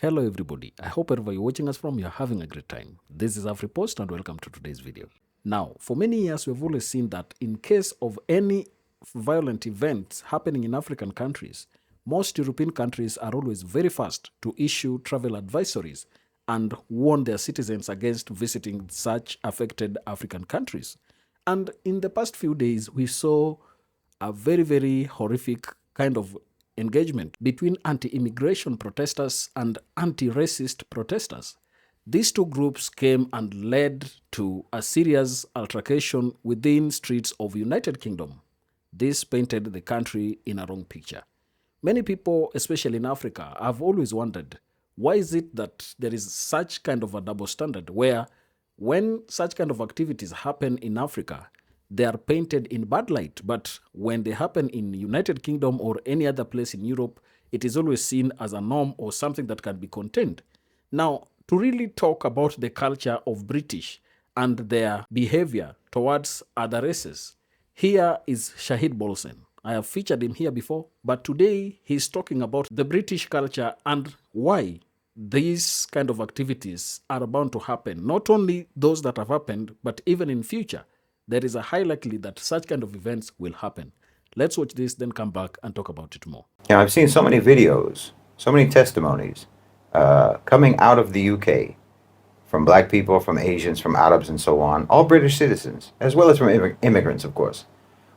Hello everybody, I hope wherever you're watching us from, you're having a great time. This is AfriPost and welcome to today's video. Now, for many years, we've always seen that in case of any violent events happening in African countries, most European countries are always very fast to issue travel advisories and warn their citizens against visiting such affected African countries. And in the past few days, we saw a very horrific kind of engagement between anti-immigration protesters and anti-racist protesters. These two groups came and led to a serious altercation within streets of United Kingdom. This painted the country in a wrong picture. Many people, especially in Africa, have always wondered, why is it that there is such kind of a double standard where when such kind of activities happen in Africa, they are painted in bad light, but when they happen in United Kingdom or any other place in Europe, it is always seen as a norm or something that can be contained. Now, to really talk about the culture of British and their behavior towards other races, here is Shahid Bolsen. I have featured him here before, but today he's talking about the British culture and why these kind of activities are bound to happen. Not only those that have happened, but even in future, there is a high likelihood that such kind of events will happen. Let's watch this, then come back and talk about it more. I've seen so many videos, so many testimonies coming out of the UK from black people, from Asians, from Arabs, and so on, all British citizens, as well as from immigrants, of course.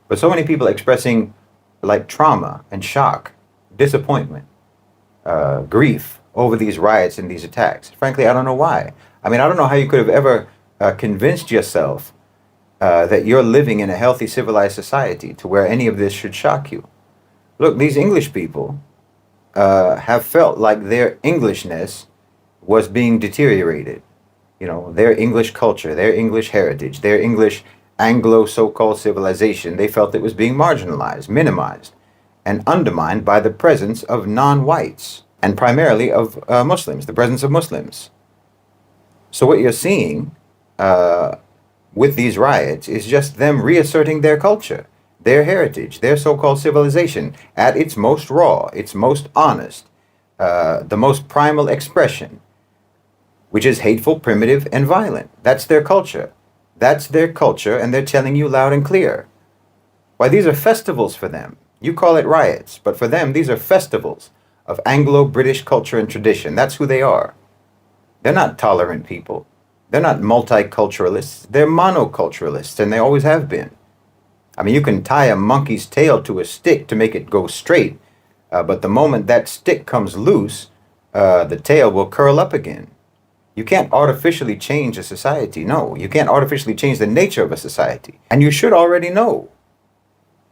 But so many people expressing like trauma and shock, disappointment, grief over these riots and these attacks. Frankly, I don't know why. I mean, I don't know how you could have ever convinced yourself that you're living in a healthy, civilized society to where any of this should shock you. Look, these English people have felt like their Englishness was being deteriorated. You know, their English culture, their English heritage, their English Anglo so-called civilization, they felt it was being marginalized, minimized, and undermined by the presence of non-whites, and primarily of Muslims, the presence of Muslims. So what you're seeing with these riots is just them reasserting their culture, their heritage, their so-called civilization at its most raw, its most honest, the most primal expression, which is hateful, primitive, and violent. That's their culture. That's their culture, and they're telling you loud and clear. Why, these are festivals for them. You call it riots, but for them, these are festivals of Anglo-British culture and tradition. That's who they are. They're not tolerant people. They're not multiculturalists, they're monoculturalists, and they always have been. I mean, you can tie a monkey's tail to a stick to make it go straight, but the moment that stick comes loose, the tail will curl up again. You can't artificially change a society, no. You can't artificially change the nature of a society. And you should already know.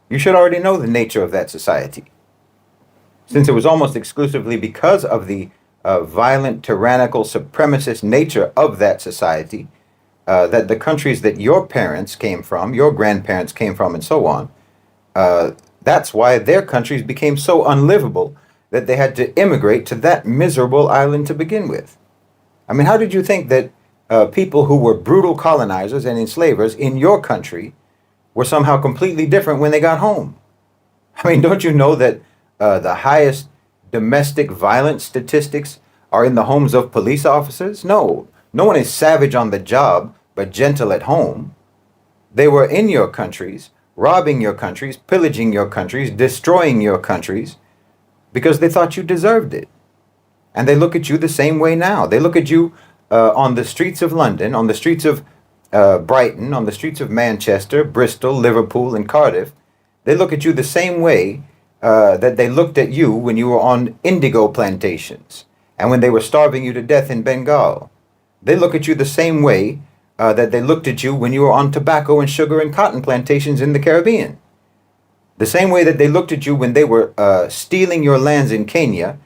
You should already know the nature of that society. Since it was almost exclusively because of the violent, tyrannical, supremacist nature of that society, that the countries that your parents came from, your grandparents came from, and so on, that's why their countries became so unlivable that they had to immigrate to that miserable island to begin with. I mean, how did you think that people who were brutal colonizers and enslavers in your country were somehow completely different when they got home? I mean, don't you know that the highest domestic violence statistics are in the homes of police officers? No one is savage on the job, but gentle at home. They were in your countries, robbing your countries, pillaging your countries, destroying your countries, because they thought you deserved it. And they look at you the same way now. They look at you on the streets of London, on the streets of Brighton, on the streets of Manchester, Bristol, Liverpool, and Cardiff. They look at you the same way that they looked at you when you were on indigo plantations and when they were starving you to death in Bengal. They look at you the same way that they looked at you when you were on tobacco and sugar and cotton plantations in the Caribbean. The same way that they looked at you when they were stealing your lands in Kenya,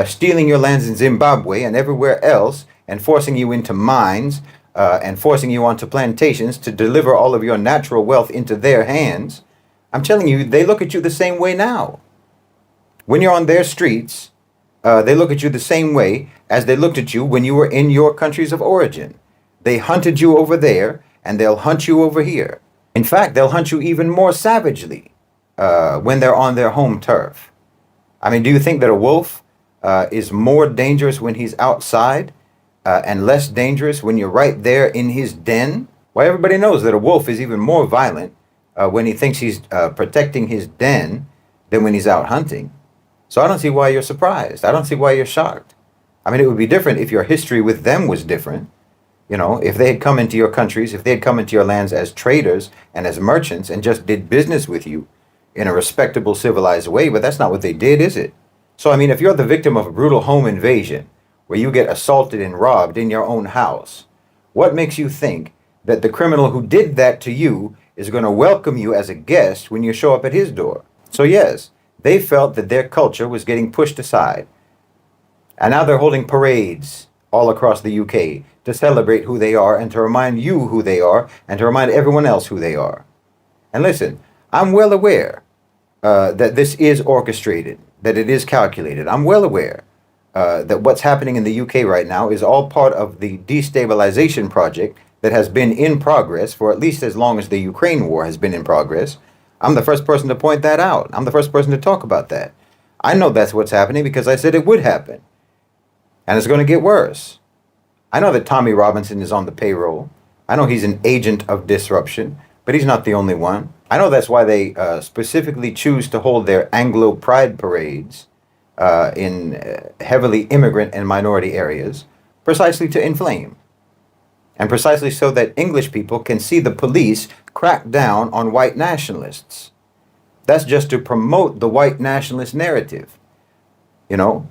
stealing your lands in Zimbabwe and everywhere else, and forcing you into mines and forcing you onto plantations to deliver all of your natural wealth into their hands. I'm telling you, they look at you the same way now. When you're on their streets, they look at you the same way as they looked at you when you were in your countries of origin. They hunted you over there, and they'll hunt you over here. In fact, they'll hunt you even more savagely when they're on their home turf. I mean, do you think that a wolf is more dangerous when he's outside and less dangerous when you're right there in his den? Why, everybody knows that a wolf is even more violent when he thinks he's protecting his den than when he's out hunting. So I don't see why you're surprised. I don't see why you're shocked. I mean, it would be different if your history with them was different. You know, if they had come into your countries, if they had come into your lands as traders and as merchants and just did business with you in a respectable, civilized way, but that's not what they did, is it? So, I mean, if you're the victim of a brutal home invasion where you get assaulted and robbed in your own house, what makes you think that the criminal who did that to you is going to welcome you as a guest when you show up at his door? So, yes, they felt that their culture was getting pushed aside. And now they're holding parades all across the UK to celebrate who they are and to remind you who they are and to remind everyone else who they are. And listen, I'm well aware that this is orchestrated, that it is calculated. I'm well aware that what's happening in the UK right now is all part of the destabilization project that has been in progress for at least as long as the Ukraine war has been in progress. I'm the first person to point that out. I'm the first person to talk about that. I know that's what's happening because I said it would happen. And it's going to get worse. I know that Tommy Robinson is on the payroll. I know he's an agent of disruption, but he's not the only one. I know that's why they specifically choose to hold their Anglo Pride parades in heavily immigrant and minority areas, precisely to inflame. And precisely so that English people can see the police crack down on white nationalists. That's just to promote the white nationalist narrative. You know,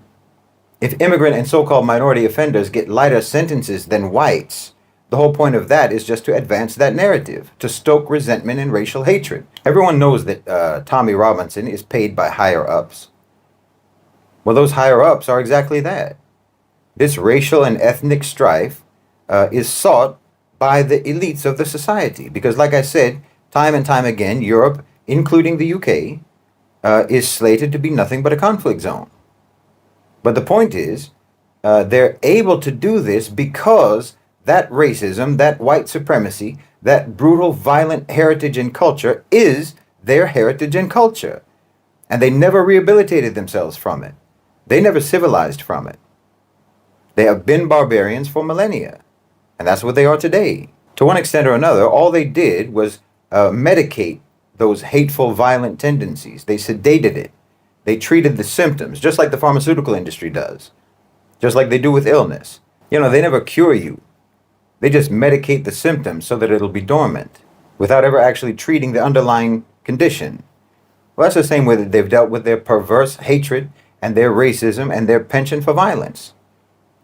if immigrant and so-called minority offenders get lighter sentences than whites, the whole point of that is just to advance that narrative, to stoke resentment and racial hatred. Everyone knows that Tommy Robinson is paid by higher-ups. Well, those higher-ups are exactly that. This racial and ethnic strife is sought by the elites of the society. Because, like I said, time and time again, Europe, including the UK, is slated to be nothing but a conflict zone. But the point is, they're able to do this because that racism, that white supremacy, that brutal, violent heritage and culture is their heritage and culture. And they never rehabilitated themselves from it. They never civilized from it. They have been barbarians for millennia. And that's what they are today. To one extent or another, all they did was medicate those hateful, violent tendencies. They sedated it. They treated the symptoms, just like the pharmaceutical industry does, just like they do with illness. You know, they never cure you. They just medicate the symptoms so that it'll be dormant without ever actually treating the underlying condition. Well, that's the same way that they've dealt with their perverse hatred and their racism and their penchant for violence.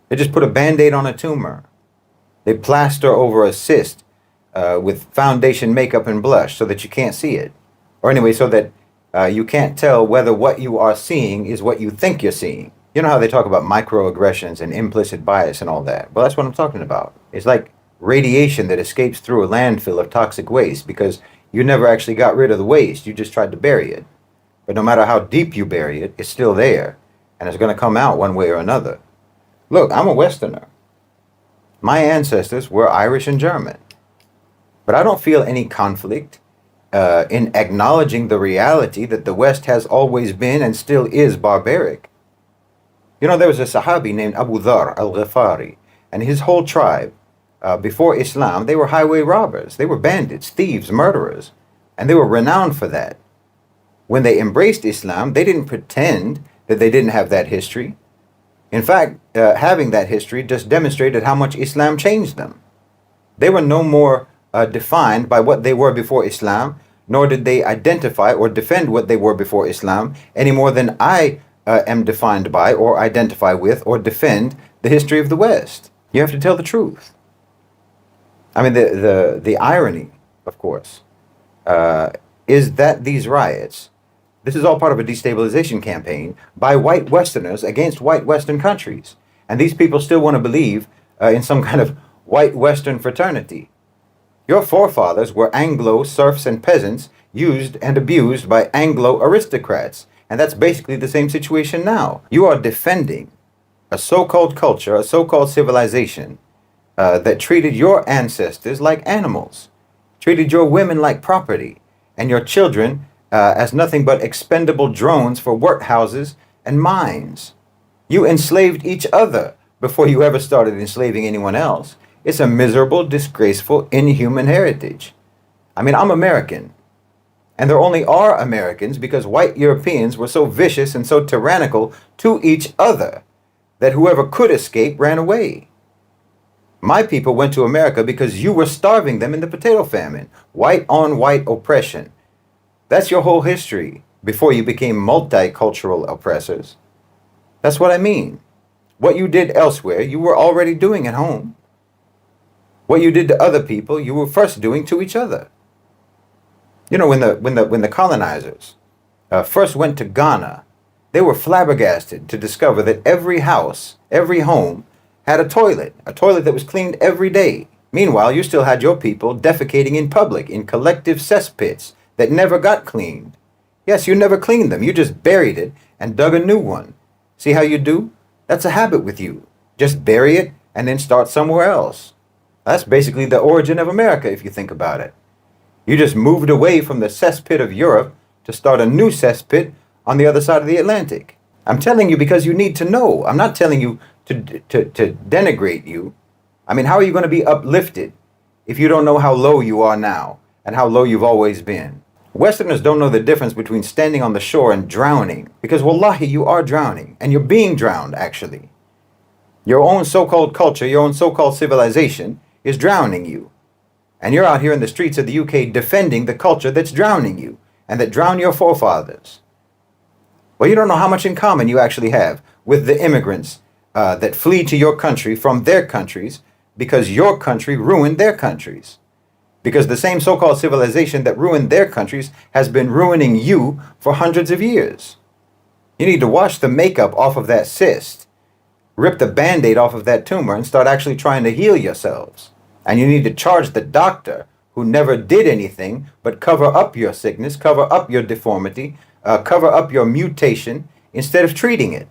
They just put a Band-Aid on a tumor. They plaster over a cyst with foundation, makeup, and blush so that you can't see it. Or anyway, so that you can't tell whether what you are seeing is what you think you're seeing. You know how they talk about microaggressions and implicit bias and all that? Well, that's what I'm talking about. It's like radiation that escapes through a landfill of toxic waste because you never actually got rid of the waste. You just tried to bury it. But no matter how deep you bury it, it's still there. And it's going to come out one way or another. Look, I'm a Westerner. My ancestors were Irish and German. But I don't feel any conflict in acknowledging the reality that the West has always been and still is barbaric. You know, there was a Sahabi named Abu Dhar al-Ghifari, and his whole tribe, before Islam, they were highway robbers. They were bandits, thieves, murderers, and they were renowned for that. When they embraced Islam, they didn't pretend that they didn't have that history. In fact, having that history just demonstrated how much Islam changed them. They were no more defined by what they were before Islam, nor did they identify or defend what they were before Islam any more than I am defined by or identify with or defend the history of the West. You have to tell the truth. I mean, the irony, of course, is that these riots, this is all part of a destabilization campaign by white Westerners against white Western countries. And these people still want to believe in some kind of white Western fraternity. Your forefathers were Anglo serfs and peasants used and abused by Anglo aristocrats. And that's basically the same situation now. You are defending a so-called culture, a so-called civilization that treated your ancestors like animals, treated your women like property, and your children as nothing but expendable drones for workhouses and mines. You enslaved each other before you ever started enslaving anyone else. It's a miserable, disgraceful, inhuman heritage. I mean, I'm American. And there only are Americans because white Europeans were so vicious and so tyrannical to each other that whoever could escape ran away. My people went to America because you were starving them in the potato famine. White on white oppression. That's your whole history before you became multicultural oppressors. That's what I mean. What you did elsewhere, you were already doing at home. What you did to other people, you were first doing to each other. You know, when the colonizers first went to Ghana, they were flabbergasted to discover that every house, every home, had a toilet that was cleaned every day. Meanwhile, you still had your people defecating in public in collective cesspits that never got cleaned. Yes, you never cleaned them. You just buried it and dug a new one. See how you do? That's a habit with you. Just bury it and then start somewhere else. That's basically the origin of America, if you think about it. You just moved away from the cesspit of Europe to start a new cesspit on the other side of the Atlantic. I'm telling you because you need to know. I'm not telling you to denigrate you. I mean, how are you going to be uplifted if you don't know how low you are now and how low you've always been? Westerners don't know the difference between standing on the shore and drowning, because wallahi, you are drowning, and you're being drowned, actually. Your own so-called culture, your own so-called civilization is drowning you. And you're out here in the streets of the UK defending the culture that's drowning you and that drowned your forefathers. Well, you don't know how much in common you actually have with the immigrants that flee to your country from their countries because your country ruined their countries. Because the same so-called civilization that ruined their countries has been ruining you for hundreds of years. You need to wash the makeup off of that cyst, rip the Band-Aid off of that tumor, and start actually trying to heal yourselves. And you need to charge the doctor who never did anything but cover up your sickness, cover up your deformity, cover up your mutation instead of treating it.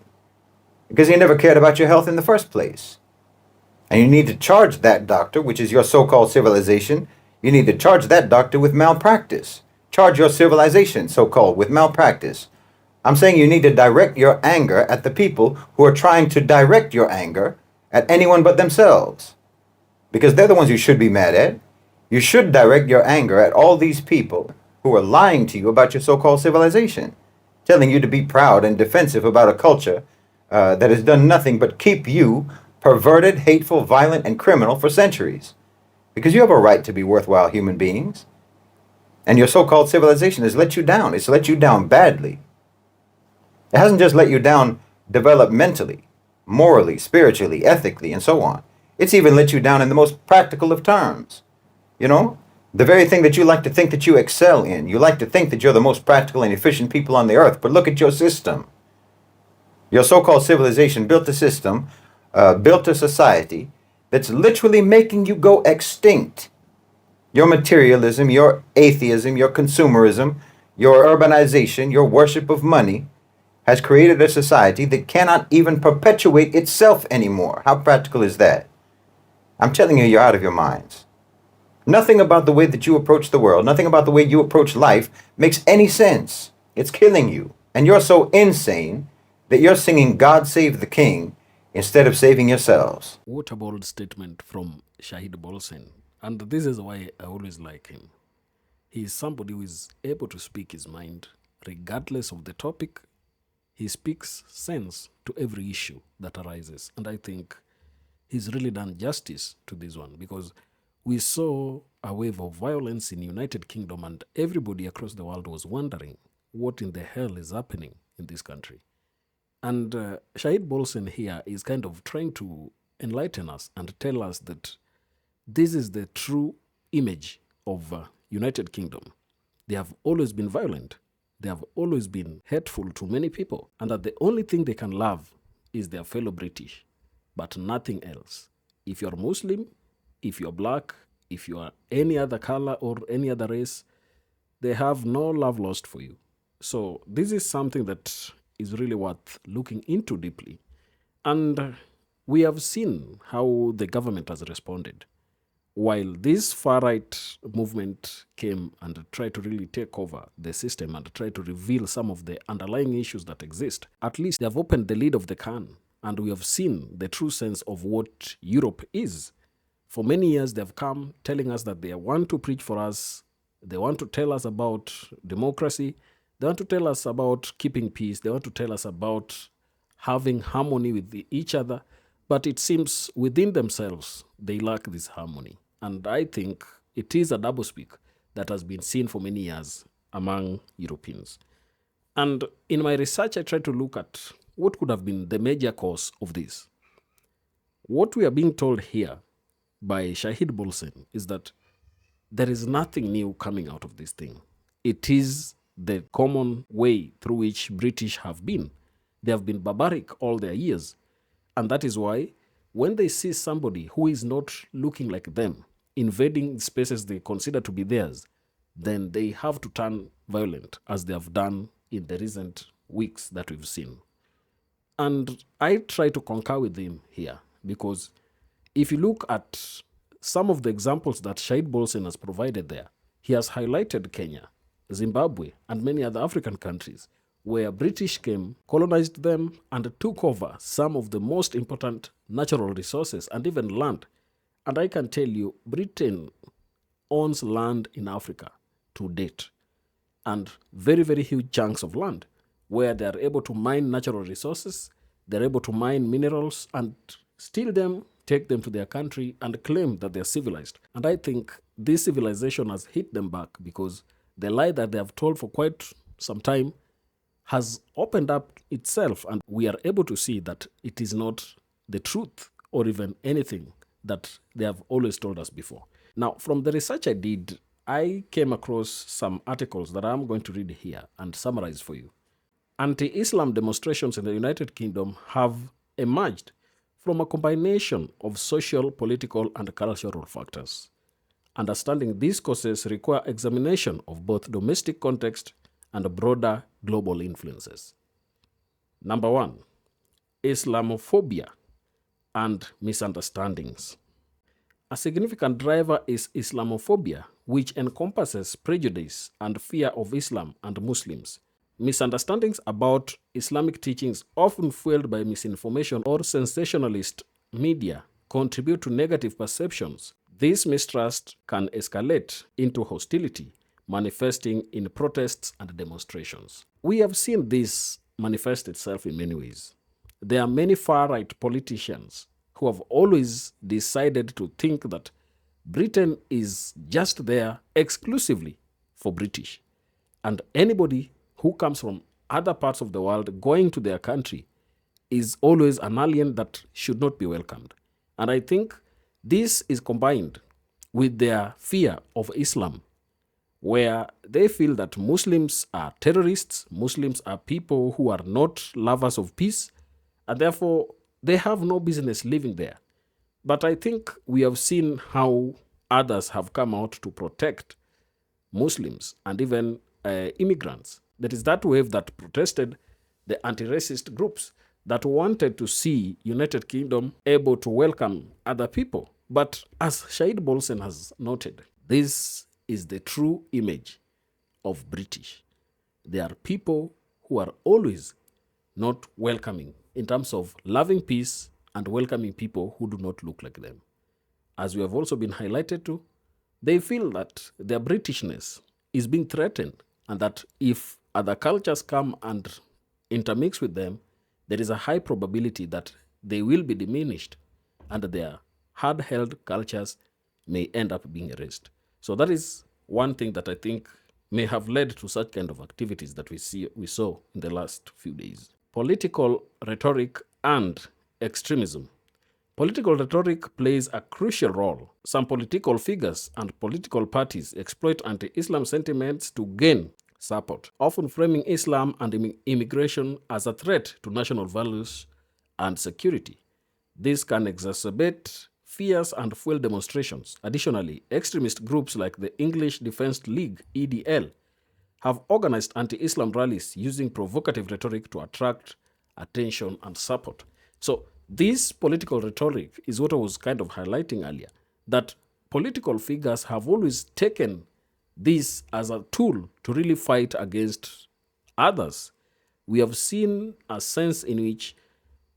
Because he never cared about your health in the first place. And you need to charge that doctor, which is your so-called civilization, you need to charge that doctor with malpractice. Charge your civilization, so-called, with malpractice. I'm saying you need to direct your anger at the people who are trying to direct your anger at anyone but themselves. Because they're the ones you should be mad at. You should direct your anger at all these people who are lying to you about your so-called civilization, telling you to be proud and defensive about a culture that has done nothing but keep you perverted, hateful, violent, and criminal for centuries. Because you have a right to be worthwhile human beings. And your so-called civilization has let you down. It's let you down badly. It hasn't just let you down developmentally, morally, spiritually, ethically, and so on. It's even let you down in the most practical of terms. You know, the very thing that you like to think that you excel in. You like to think that you're the most practical and efficient people on the earth. But look at your system. Your so-called civilization built a system, built a society that's literally making you go extinct. Your materialism, your atheism, your consumerism, your urbanization, your worship of money has created a society that cannot even perpetuate itself anymore. How practical is that? I'm telling you, you're out of your minds. Nothing about the way that you approach the world, nothing about the way you approach life makes any sense. It's killing you. And you're so insane that you're singing God Save the King instead of saving yourselves. What a bold statement from Shahid Bolsen. And this is why I always like him. He is somebody who is able to speak his mind regardless of the topic. He speaks sense to every issue that arises. And I think he's really done justice to this one, because we saw a wave of violence in United Kingdom and everybody across the world was wondering what in the hell is happening in this country. And Shahid Bolsen here is kind of trying to enlighten us and tell us that this is the true image of United Kingdom. They have always been violent. They have always been hateful to many people. And that the only thing they can love is their fellow British, but nothing else. If you're Muslim, if you're black, if you are any other color or any other race, they have no love lost for you. So this is something that is really worth looking into deeply. And we have seen how the government has responded. while this far-right movement came and tried to really take over the system and try to reveal some of the underlying issues that exist, at least they have opened the lid of the can, and we have seen the true sense of what Europe is. For many years, they've come telling us that they want to preach for us, they want to tell us about democracy, they want to tell us about keeping peace, they want to tell us about having harmony with each other, but it seems within themselves they lack this harmony. And I think it is a doublespeak that has been seen for many years among Europeans. And in my research, I tried to look at what could have been the major cause of this. What we are being told here by Shahid Bolsen is that there is nothing new coming out of this thing. It is the common way through which British have been. They have been barbaric all their years. And that is why when they see somebody who is not looking like them, invading spaces they consider to be theirs, then they have to turn violent, as they have done in the recent weeks that we've seen. And I try to concur with him here, because if you look at some of the examples that Shahid Bolsen has provided there, he has highlighted Kenya, Zimbabwe, and many other African countries where British came, colonized them, and took over some of the most important natural resources and even land. And I can tell you, Britain owns land in Africa to date, and very, very huge chunks of land where they are able to mine natural resources, they're able to mine minerals and steal them, take them to their country, and claim that they're civilized. And I think this civilization has hit them back, because the lie that they have told for quite some time has opened up itself, and we are able to see that it is not the truth or even anything that they have always told us before. Now, from the research I did, I came across some articles that I'm going to read here and summarize for you. Anti-Islam demonstrations in the United Kingdom have emerged from a combination of social, political, and cultural factors. Understanding these causes require examination of both domestic context and broader global influences. Number one, Islamophobia and misunderstandings. A significant driver is Islamophobia, which encompasses prejudice and fear of Islam and Muslims. Misunderstandings about Islamic teachings, often fueled by misinformation or sensationalist media, contribute to negative perceptions. This mistrust can escalate into hostility, manifesting in protests and demonstrations. We have seen this manifest itself in many ways. There are many far-right politicians who have always decided to think that Britain is just there exclusively for British, and anybody who comes from other parts of the world going to their country is always an alien that should not be welcomed. And I think this is combined with their fear of Islam, where they feel that Muslims are terrorists, Muslims are people who are not lovers of peace, and therefore they have no business living there. But I think we have seen how others have come out to protect Muslims and even immigrants. That is that wave that protested the anti-racist groups that wanted to see United Kingdom able to welcome other people. But as Shahid Bolsen has noted, this is the true image of British. They are people who are always not welcoming in terms of loving peace and welcoming people who do not look like them. As we have also been highlighted to, they feel that their Britishness is being threatened, and that if other cultures come and intermix with them, there is a high probability that they will be diminished and their hard-held cultures may end up being erased. So that is one thing that I think may have led to such kind of activities that we saw in the last few days. Political rhetoric and extremism. Political rhetoric plays a crucial role. Some political figures and political parties exploit anti-Islam sentiments to gain support, often framing Islam and immigration as a threat to national values and security. This can exacerbate fears and fuel demonstrations. Additionally, extremist groups like the English Defence League, EDL, have organized anti-Islam rallies using provocative rhetoric to attract attention and support. So this political rhetoric is what I was kind of highlighting earlier, that political figures have always taken this as a tool to really fight against others. We have seen a sense in which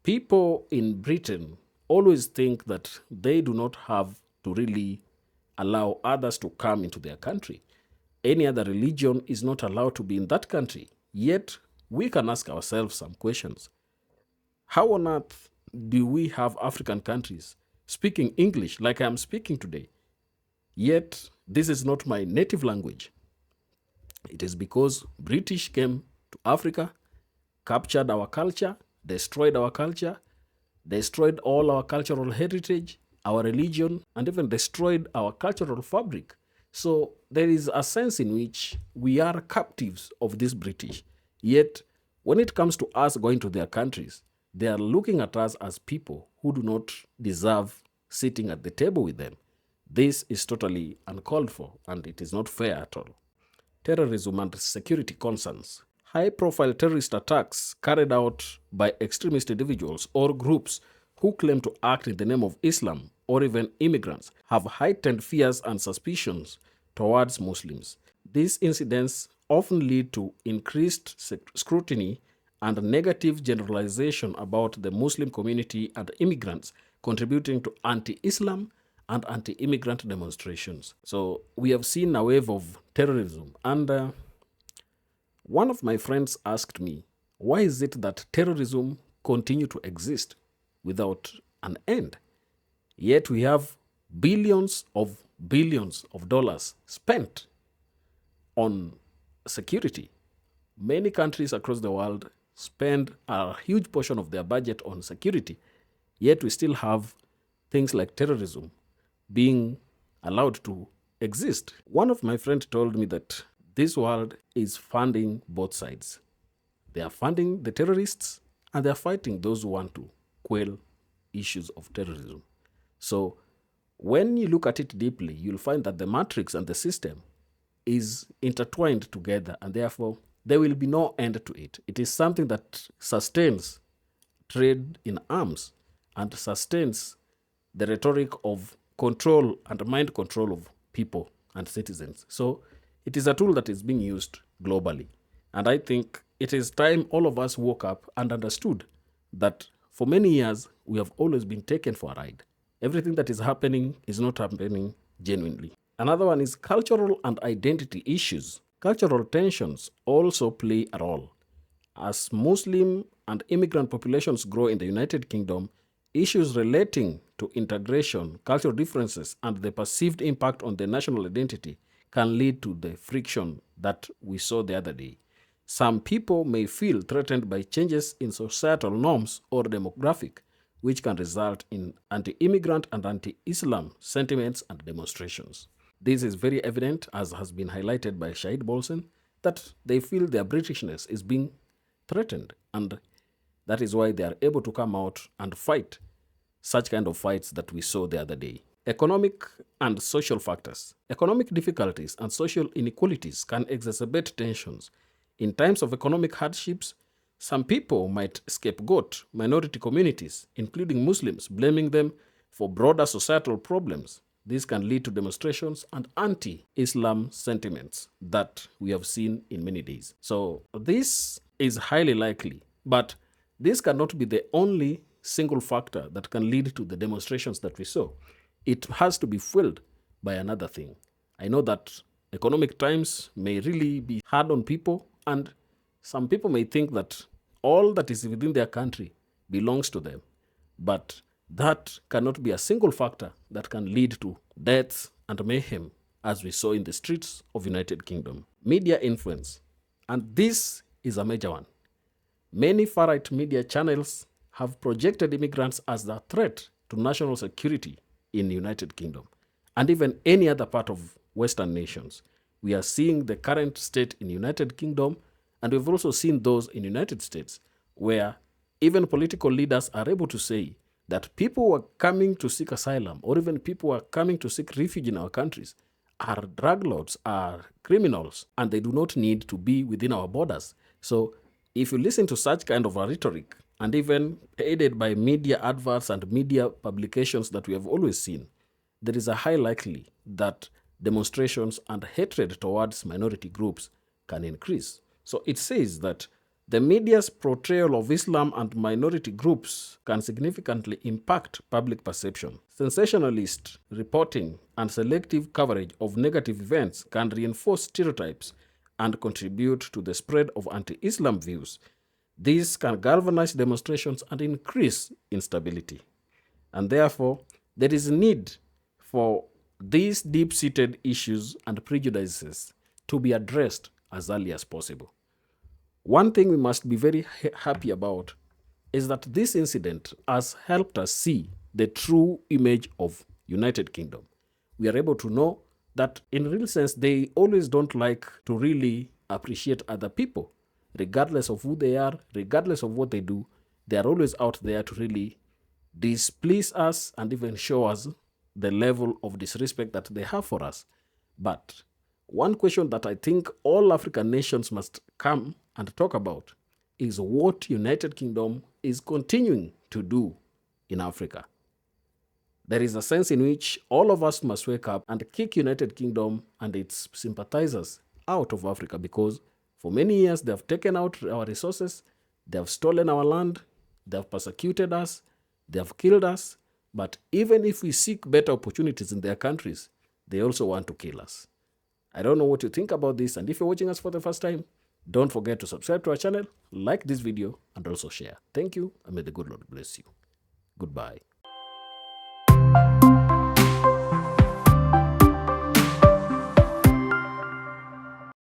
people in Britain always think that they do not have to really allow others to come into their country. Any other religion is not allowed to be in that country. Yet, we can ask ourselves some questions. How on earth do we have African countries speaking English like I am speaking today? Yet, this is not my native language. It is because British came to Africa, captured our culture, destroyed all our cultural heritage, our religion, and even destroyed our cultural fabric. So there is a sense in which we are captives of this British. Yet, when it comes to us going to their countries, they are looking at us as people who do not deserve sitting at the table with them. This is totally uncalled for, and it is not fair at all. Terrorism and security concerns. High-profile terrorist attacks carried out by extremist individuals or groups who claim to act in the name of Islam or even immigrants have heightened fears and suspicions towards Muslims. These incidents often lead to increased scrutiny and negative generalization about the Muslim community and immigrants, contributing to anti-Islam and anti-immigrant demonstrations. So we have seen a wave of terrorism, and one of my friends asked me, why is it that terrorism continue to exist without an end? Yet we have billions of dollars spent on security. Many countries across the world spend a huge portion of their budget on security, yet we still have things like terrorism being allowed to exist. One of my friends told me that this world is funding both sides. They are funding the terrorists and they are fighting those who want to quell issues of terrorism. So when you look at it deeply, you'll find that the matrix and the system is intertwined together, and therefore there will be no end to it. It is something that sustains trade in arms and sustains the rhetoric of control and mind control of people and citizens. So it is a tool that is being used globally. And I think it is time all of us woke up and understood that for many years we have always been taken for a ride. Everything that is happening is not happening genuinely. Another one is cultural and identity issues. Cultural tensions also play a role. As Muslim and immigrant populations grow in the United Kingdom, issues relating to integration, cultural differences, and the perceived impact on the national identity can lead to the friction that we saw the other day. Some people may feel threatened by changes in societal norms or demographic, which can result in anti-immigrant and anti-Islam sentiments and demonstrations. This is very evident, as has been highlighted by Shahid Bolsen, that they feel their Britishness is being threatened, and that is why they are able to come out and fight such kind of fights that we saw the other day. Economic and social factors. Economic difficulties and social inequalities can exacerbate tensions. In times of economic hardships, some people might scapegoat minority communities, including Muslims, blaming them for broader societal problems. This can lead to demonstrations and anti-Islam sentiments that we have seen in many days. So this is highly likely, but this cannot be the only single factor that can lead to the demonstrations that we saw. It has to be fueled by another thing. I know that economic times may really be hard on people, and some people may think that all that is within their country belongs to them. But that cannot be a single factor that can lead to deaths and mayhem, as we saw in the streets of United Kingdom. Media influence. And this is a major one. Many far-right media channels have projected immigrants as the threat to national security in the United Kingdom and even any other part of Western nations. We are seeing the current state in the United Kingdom, and we've also seen those in the United States, where even political leaders are able to say that people who are coming to seek asylum or even people who are coming to seek refuge in our countries are drug lords, are criminals, and they do not need to be within our borders. So if you listen to such kind of a rhetoric, and even aided by media adverts and media publications that we have always seen, there is a high likely that demonstrations and hatred towards minority groups can increase. So it says that the media's portrayal of Islam and minority groups can significantly impact public perception. Sensationalist reporting and selective coverage of negative events can reinforce stereotypes and contribute to the spread of anti-Islam views. These can galvanize demonstrations and increase instability. And therefore, there is a need for these deep-seated issues and prejudices to be addressed as early as possible. One thing we must be very happy about is that this incident has helped us see the true image of United Kingdom. We are able to know that in real sense, they always don't like to really appreciate other people, regardless of who they are, regardless of what they do. They are always out there to really displease us and even show us the level of disrespect that they have for us. But one question that I think all African nations must come and talk about is what United Kingdom is continuing to do in Africa. There is a sense in which all of us must wake up and kick United Kingdom and its sympathizers out of Africa, because for many years they have taken out our resources, they have stolen our land, they have persecuted us, they have killed us. But even if we seek better opportunities in their countries, they also want to kill us. I don't know what you think about this, and if you're watching us for the first time, don't forget to subscribe to our channel, like this video, and also share. Thank you, and may the good Lord bless you. Goodbye.